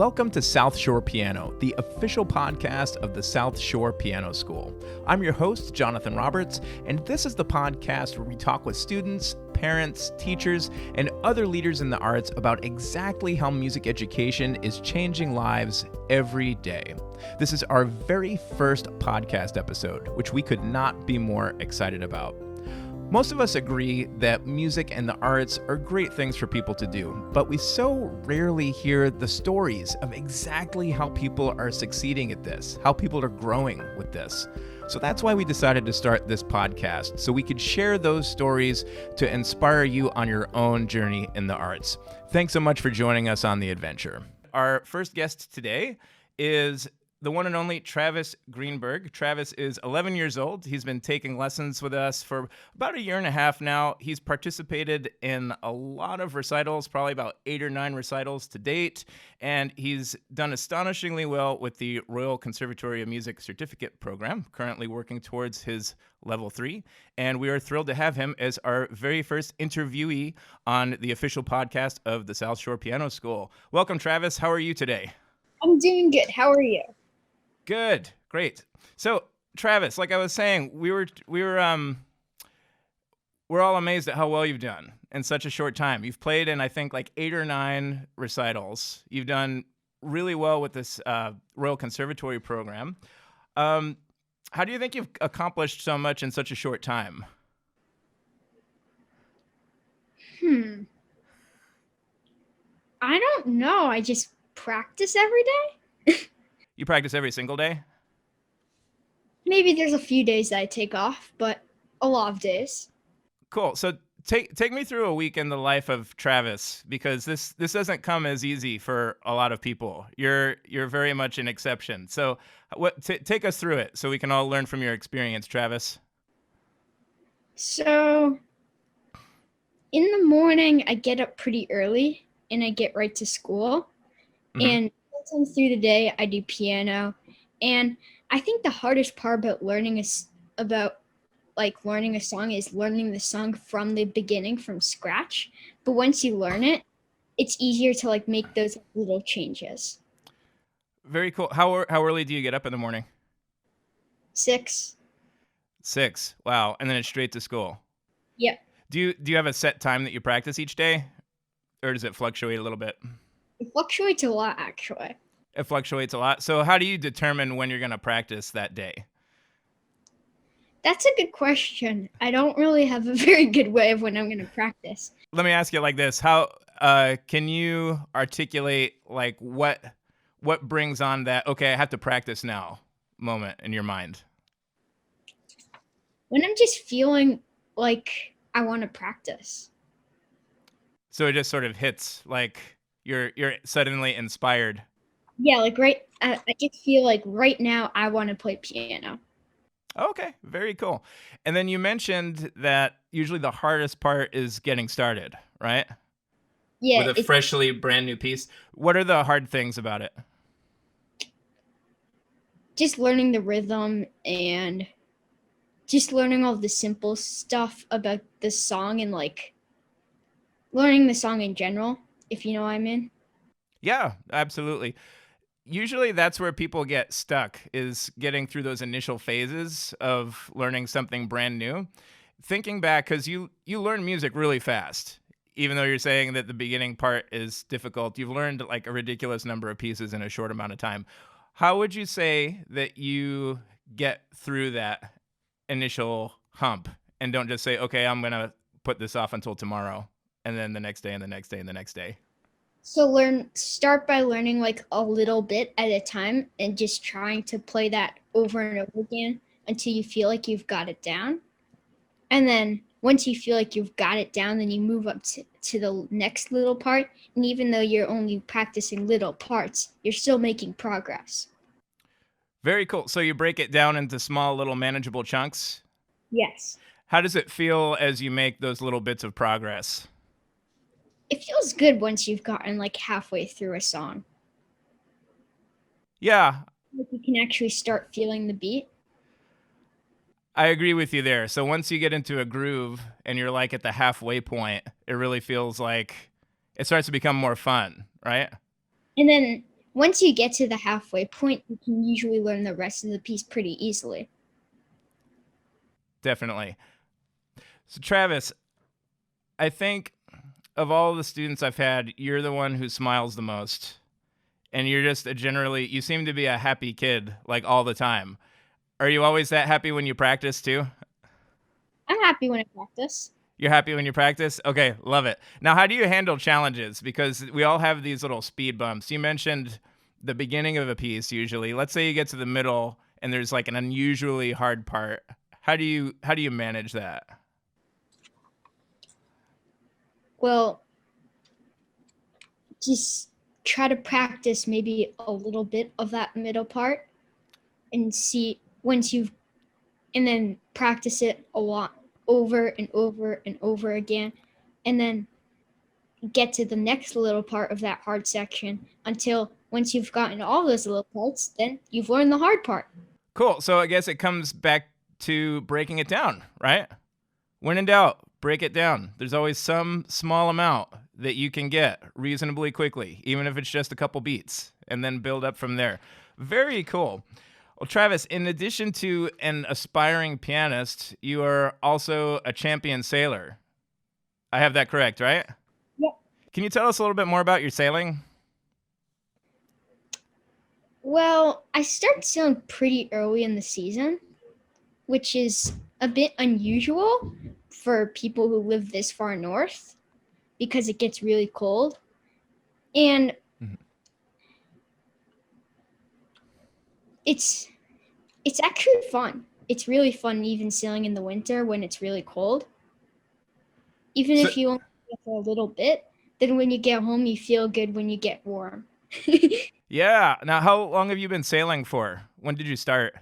Welcome to South Shore Piano, the official podcast of the South Shore Piano School. I'm your host, Jonathan Roberts, and this is the podcast where we talk with students, parents, teachers, and other leaders in the arts about exactly how music education is changing lives every day. This is our very first podcast episode, which we could not be more excited about. Most of us agree that music and the arts are great things for people to do, but we so rarely hear the stories of exactly how people are succeeding at this, how people are growing with this. So that's why we decided to start this podcast, so we could share those stories to inspire you on your own journey in the arts. Thanks so much for joining us on the adventure. Our first guest today is the one and only Travis Greenberg. Travis is 11 years old. He's been taking lessons with us for about a year and a half now. He's participated in a lot of recitals, probably about 8 or 9 recitals to date, and he's done astonishingly well with the Royal Conservatory of Music Certificate Program, currently working towards his Level 3, and we are thrilled to have him as our very first interviewee on the official podcast of the South Shore Piano School. Welcome, Travis. How are you today? I'm doing good. How are you? Good, great. So, Travis, like I was saying, we're all amazed at how well you've done in such a short time. You've played in, I think, like 8 or 9 recitals. You've done really well with this Royal Conservatory program. How do you think you've accomplished so much in such a short time? I don't know. I just practice every day. You practice every single day? Maybe there's a few days that I take off, but a lot of days. Cool. So take me through a week in the life of Travis, because this doesn't come as easy for a lot of people. You're very much an exception. So take us through it so we can all learn from your experience, Travis. So in the morning, I get up pretty early and I get right to school. Mm-hmm. And sometimes through the day, I do piano. And I think the hardest part about learning a song is learning the song from the beginning, from scratch. But once you learn it, it's easier to make those little changes. Very cool. How early do you get up in the morning? 6. 6. Wow. And then it's straight to school. Yep. Do you have a set time that you practice each day, or does it fluctuate a little bit? It fluctuates a lot, actually. It fluctuates a lot. So how do you determine when you're going to practice that day? That's a good question. I don't really have a very good way of when I'm going to practice. Let me ask you like this. How can you articulate what brings on that, okay, I have to practice now moment in your mind? When I'm just feeling like I want to practice. So it just sort of hits, like you're suddenly inspired. Yeah, I just feel like right now I want to play piano. Okay, very cool. And then you mentioned that usually the hardest part is getting started, right? Yeah. With a freshly brand new piece. What are the hard things about it? Just learning the rhythm and just learning all the simple stuff about the song and learning the song in general, if you know what I mean. Yeah, absolutely. Usually that's where people get stuck, is getting through those initial phases of learning something brand new. Thinking back, because you learn music really fast, even though you're saying that the beginning part is difficult. You've learned like a ridiculous number of pieces in a short amount of time. How would you say that you get through that initial hump and don't just say, okay, I'm going to put this off until tomorrow, and then the next day and the next day and the next day? So start by learning a little bit at a time and just trying to play that over and over again until you feel like you've got it down. And then once you feel like you've got it down, then you move up to the next little part. And even though you're only practicing little parts, you're still making progress. Very cool. So you break it down into small, little manageable chunks? Yes. How does it feel as you make those little bits of progress? It feels good once you've gotten halfway through a song. Yeah. You can actually start feeling the beat. I agree with you there. So once you get into a groove and you're at the halfway point, it really feels like it starts to become more fun, right? And then once you get to the halfway point, you can usually learn the rest of the piece pretty easily. Definitely. So, Travis, I think of all the students I've had, you're the one who smiles the most. And you're just you seem to be a happy kid, like all the time. Are you always that happy when you practice too? I'm happy when I practice. You're happy when you practice? Okay, love it. Now, how do you handle challenges? Because we all have these little speed bumps. You mentioned the beginning of a piece usually. Let's say you get to the middle and there's like an unusually hard part. How do you manage that? Well, just try to practice maybe a little bit of that middle part and see once you've and then practice it a lot over and over and over again, and then get to the next little part of that hard section until once you've gotten all those little parts, then you've learned the hard part. Cool. So I guess it comes back to breaking it down, right? When in doubt, break it down. There's always some small amount that you can get reasonably quickly, even if it's just a couple beats, and then build up from there. Very cool. Well, Travis, in addition to an aspiring pianist, you are also a champion sailor. I have that correct, right? Yep. Can you tell us a little bit more about your sailing? Well, I started sailing pretty early in the season, which is a bit unusual for people who live this far north because it gets really cold. And it's actually fun. It's really fun even sailing in the winter when it's really cold. Even if you only sail for a little bit, then when you get home, you feel good when you get warm. Yeah. Now, how long have you been sailing for? When did you start?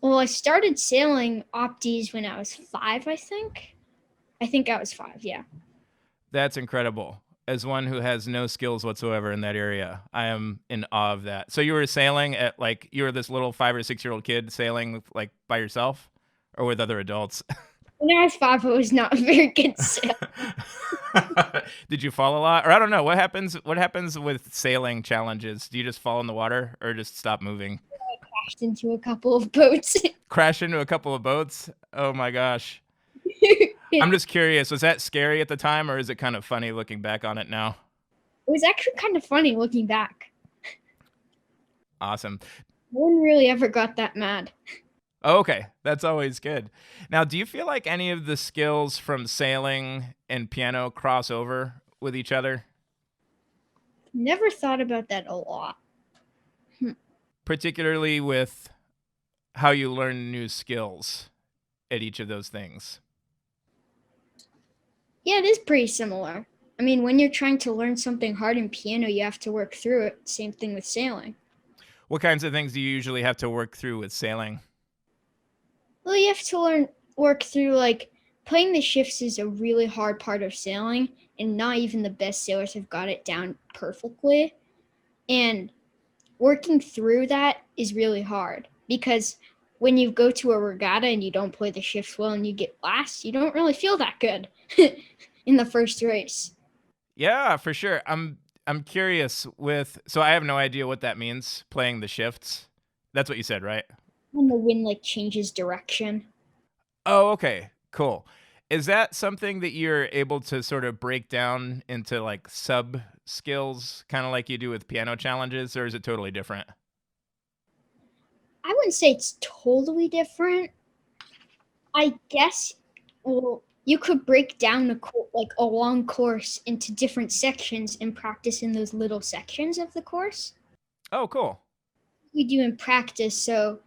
Well, I started sailing opties when I was 5, I think. I think I was 5, yeah. That's incredible. As one who has no skills whatsoever in that area, I am in awe of that. So you were sailing at like you were this little 5 or 6 year old kid sailing like by yourself or with other adults? When I was 5, I was not a very good sailor. Did you fall a lot? Or I don't know. What happens with sailing challenges? Do you just fall in the water or just stop moving? I crashed into a couple of boats. Crash into a couple of boats? Oh my gosh. I'm just curious, was that scary at the time or is it kind of funny looking back on it now? It was actually kind of funny looking back. Awesome. No one really ever got that mad. Okay, that's always good. Now, do you feel like any of the skills from sailing and piano cross over with each other? Never thought about that a lot. Particularly with how you learn new skills at each of those things? Yeah, it is pretty similar. I mean, when you're trying to learn something hard in piano, you have to work through it. Same thing with sailing. What kinds of things do you usually have to work through with sailing? Well, you have to work through like playing the shifts is a really hard part of sailing, and not even the best sailors have got it down perfectly. And working through that is really hard because when you go to a regatta and you don't play the shifts well and you get last, you don't really feel that good in the first race. Yeah, for sure. I'm curious with so I have no idea what that means, playing the shifts. That's what you said, right? When the wind like changes direction. Oh, okay. Cool. Is that something that you're able to sort of break down into like sub skills, kind of like you do with piano challenges, or is it totally different? I wouldn't say it's totally different. I guess, well, you could break down like a long course into different sections and practice in those little sections of the course. Oh, cool. We do in practice, so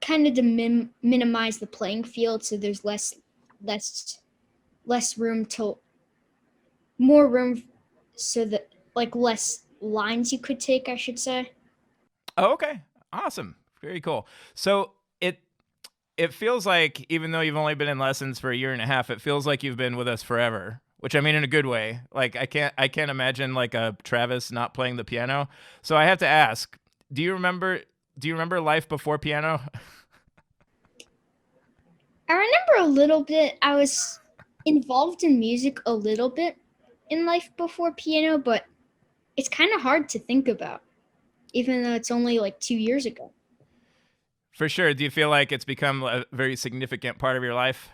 kind of to minimize the playing field, so there's less room to more room, so that like less lines you could take, I should say. Oh, okay. Awesome. Very cool. So it feels like even though you've only been in lessons for a year and a half, it feels like you've been with us forever. Which I mean in a good way. Like I can't imagine like a Travis not playing the piano. So I have to ask, do you remember life before piano? I remember a little bit. I was involved in music a little bit in life before piano, but it's kind of hard to think about, even though it's only like 2 years ago. For sure. Do you feel like it's become a very significant part of your life?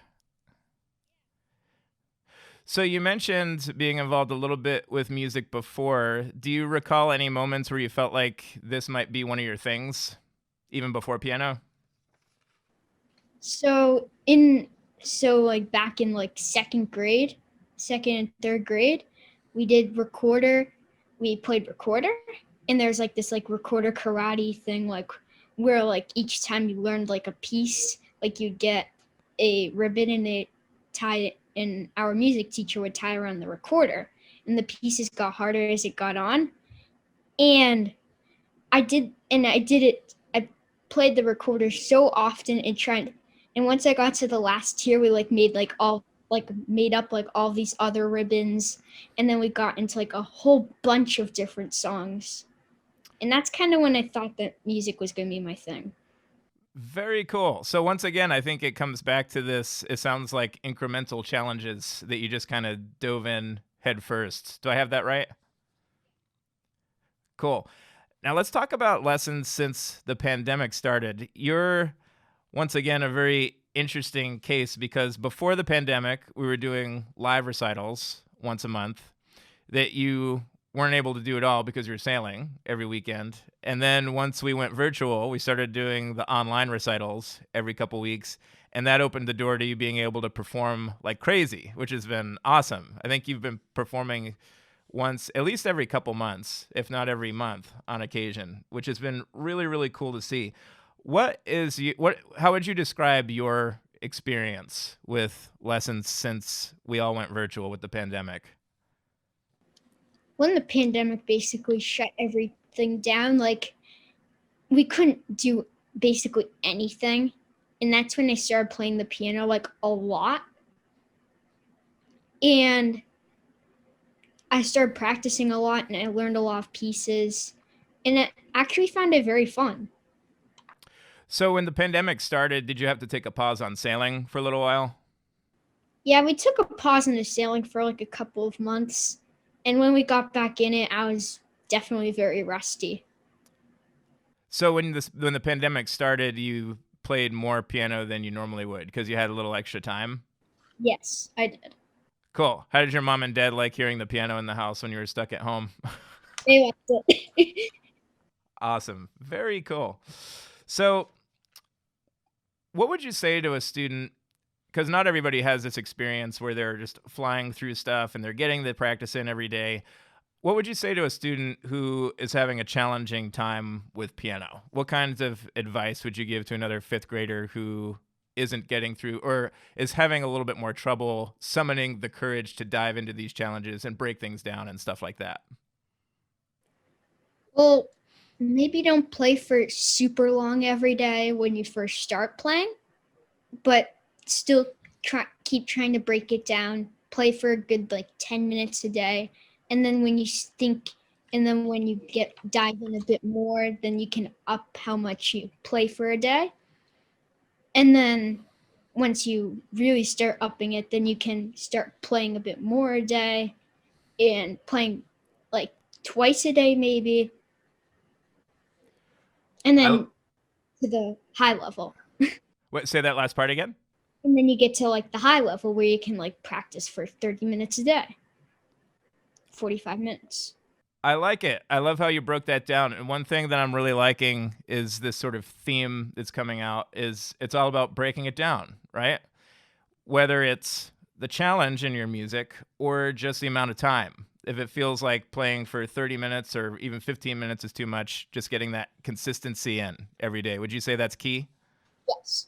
So you mentioned being involved a little bit with music before. Do you recall any moments where you felt like this might be one of your things, even before piano? So in so like back in like second grade, second and third grade, we did recorder. We played recorder, and there's like this like recorder karate thing, like where like each time you learned like a piece, like you'd get a ribbon and it tie, and our music teacher would tie around the recorder, and the pieces got harder as it got on. And I did it. I played the recorder so often and tried. And once I got to the last tier, we like made up like all these other ribbons, and then we got into like a whole bunch of different songs. And that's kind of when I thought that music was going to be my thing. Very cool. So once again, I think it comes back to this. It sounds like incremental challenges that you just kind of dove in head first. Do I have that right? Cool. Now let's talk about lessons since the pandemic started. You're once again a very interesting case because before the pandemic, we were doing live recitals once a month that you weren't able to do at all because you're sailing every weekend. And then once we went virtual, we started doing the online recitals every couple weeks. And that opened the door to you being able to perform like crazy, which has been awesome. I think you've been performing once, at least every couple months, if not every month on occasion, which has been really, really cool to see. How would you describe your experience with lessons since we all went virtual with the pandemic? When the pandemic basically shut everything down, like we couldn't do basically anything. And that's when I started playing the piano like a lot. And I started practicing a lot and I learned a lot of pieces. And I actually found it very fun. So when the pandemic started, did you have to take a pause on sailing for a little while? Yeah, we took a pause in the sailing for like a couple of months. And when we got back in it, I was definitely very rusty. So when the pandemic started, you played more piano than you normally would because you had a little extra time? Yes, I did. Cool. How did your mom and dad like hearing the piano in the house when you were stuck at home? They liked it. Awesome. Very cool. So, what would you say to a student? Because not everybody has this experience where they're just flying through stuff and they're getting the practice in every day. What would you say to a student who is having a challenging time with piano? What kinds of advice would you give to another fifth grader who isn't getting through or is having a little bit more trouble summoning the courage to dive into these challenges and break things down and stuff like that? Well, maybe don't play for super long every day when you first start playing, but still keep trying to break it down. Play for a good like 10 minutes a day. And then when you think, and then when you get dive in a bit more, then you can up how much you play for a day. And then once you really start upping it, then you can start playing a bit more a day and playing like twice a day, maybe. And I, then to the high level. say that last part again. And then you get to like the high level where you can like practice for 30 minutes a day, 45 minutes. I like it. I love how you broke that down. And one thing that I'm really liking is this sort of theme that's coming out is it's all about breaking it down, right? Whether it's the challenge in your music or just the amount of time. If it feels like playing for 30 minutes or even 15 minutes is too much, just getting that consistency in every day. Would you say that's key? Yes.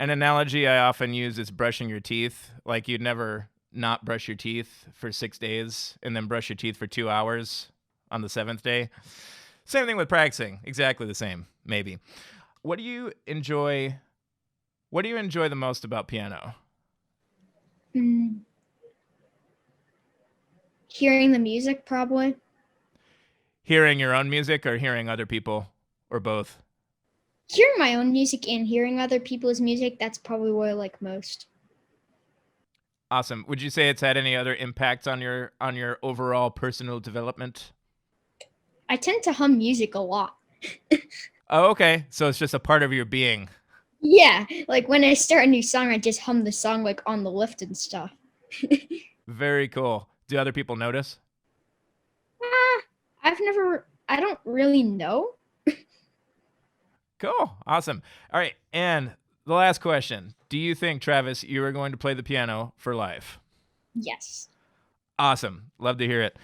An analogy I often use is brushing your teeth. Like you'd never not brush your teeth for 6 days and then brush your teeth for 2 hours on the seventh day. Same thing with practicing. Exactly the same, maybe. What do you enjoy? What do you enjoy the most about piano? Mm, hearing the music, probably. Hearing your own music or hearing other people or both? Hearing my own music and hearing other people's music, that's probably what I like most. Awesome. Would you say it's had any other impacts on your overall personal development? I tend to hum music a lot. Oh, okay. So it's just a part of your being. Yeah, like when I start a new song, I just hum the song like on the lift and stuff. Very cool. Do other people notice? Ah, I don't really know. Cool. Awesome. All right. And the last question. Do you think, Travis, you are going to play the piano for life? Yes. Awesome. Love to hear it.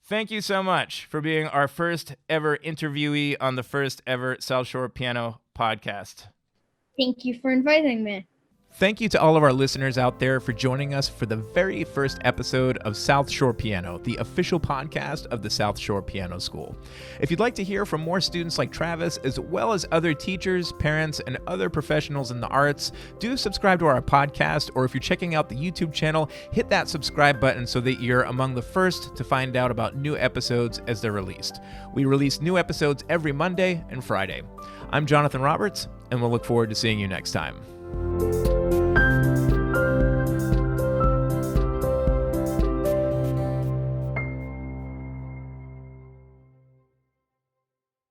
Thank you so much for being our first ever interviewee on the first ever South Shore Piano podcast. Thank you for inviting me. Thank you to all of our listeners out there for joining us for the very first episode of South Shore Piano, the official podcast of the South Shore Piano School. If you'd like to hear from more students like Travis, as well as other teachers, parents, and other professionals in the arts, do subscribe to our podcast, or if you're checking out the YouTube channel, hit that subscribe button so that you're among the first to find out about new episodes as they're released. We release new episodes every Monday and Friday. I'm Jonathan Roberts, and we'll look forward to seeing you next time.